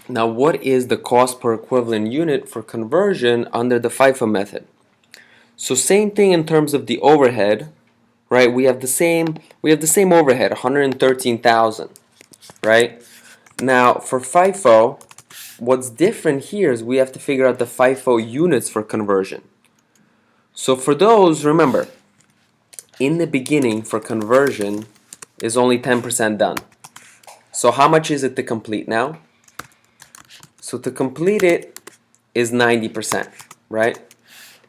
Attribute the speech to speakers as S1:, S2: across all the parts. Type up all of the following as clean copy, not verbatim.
S1: Now, what is the cost per equivalent unit for conversion under the FIFO method? So same thing in terms of the overhead, right? We have the same overhead, 113,000, right? Now for FIFO, what's different here is we have to figure out the FIFO units for conversion. So for those, remember, in the beginning for conversion is only 10% done. So how much is it to complete now? So to complete it is 90%, right?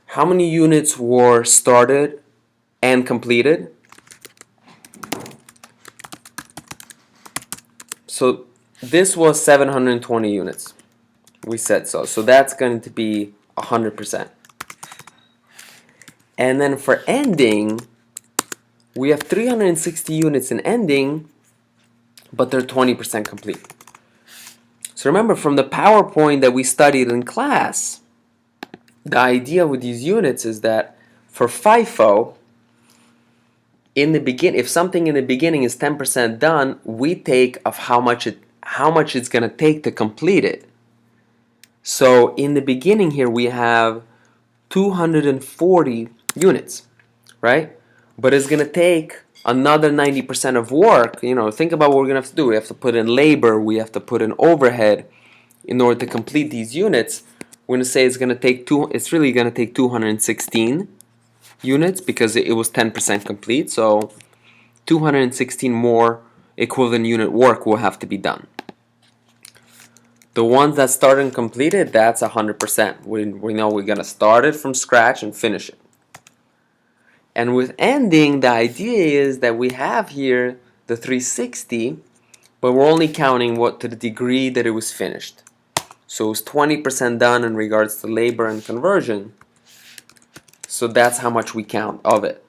S1: How many units were started and completed? So this was 720 units. We said so. So that's going to be 100%. And then for ending, we have 360 units in ending, but they're 20% complete. So remember from the PowerPoint that we studied in class, the idea with these units is that for FIFO, in the begin, if something in the beginning is 10% done, we take of how much it's going to take to complete it. So in the beginning here we have 240 units, right? But it's going to take another 90% of work. You know, think about what we're going to have to do. We have to put in labor, we have to put in overhead in order to complete these units. We're going to say it's really going to take 216 units because it was 10% complete. So 216 more equivalent unit work will have to be done. The ones that started and completed, that's 100%. We know we're going to start it from scratch and finish it. And with ending, the idea is that we have here the 360, but we're only counting what to the degree that it was finished. So it was 20% done in regards to labor and conversion. So that's how much we count of it.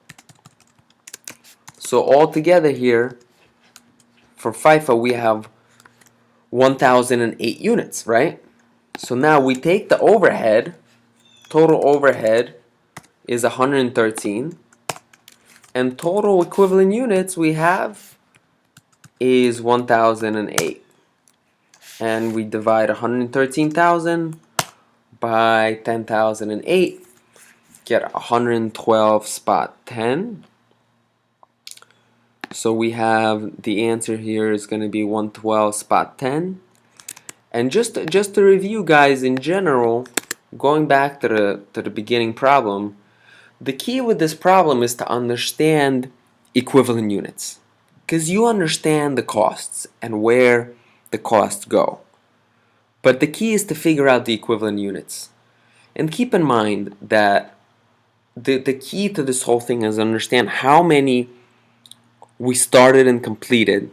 S1: So altogether here, for FIFO, we have 1,008 units, right? So now we take the overhead, total overhead is 113, and total equivalent units we have is 1,008. And we divide 113,000 by 10,008, get 112.10. So we have the answer here is going to be 112.10. And just to review, guys, in general, going back to the beginning problem, the key with this problem is to understand equivalent units, because you understand the costs and where the costs go. But the key is to figure out the equivalent units. And keep in mind that the key to this whole thing is understand how many we started and completed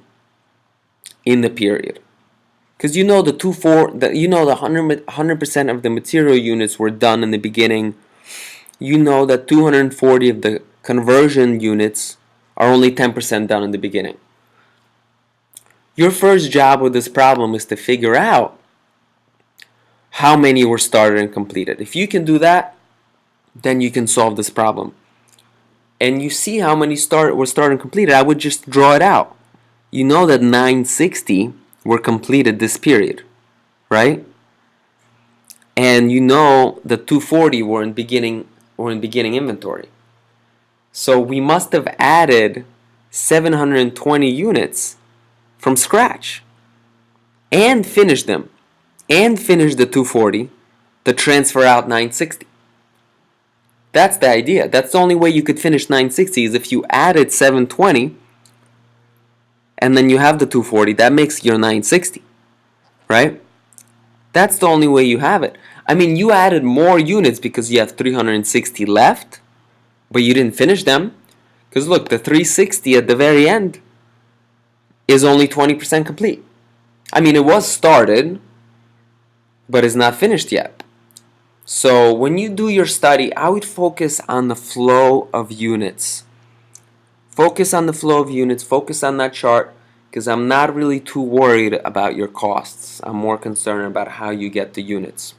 S1: in the period. Because you know the 100% of the material units were done in the beginning. You know that 240 of the conversion units are only 10% done in the beginning. Your first job with this problem is to figure out how many were started and completed. If you can do that, then you can solve this problem. And you see how many were started and completed. I would just draw it out. You know that 960 were completed this period, right? And you know that 240 were in beginning inventory. So we must have added 720 units from scratch and finished them, and finished the 240 to transfer out 960. That's the idea. That's the only way you could finish 960 is if you added 720 and then you have the 240. That makes your 960, right? That's the only way you have it. I mean, you added more units because you have 360 left, but you didn't finish them. Because look, the 360 at the very end is only 20% complete. I mean, it was started, but it's not finished yet. So when you do your study, I would focus on the flow of units. Focus on the flow of units, focus on that chart, because I'm not really too worried about your costs. I'm more concerned about how you get the units.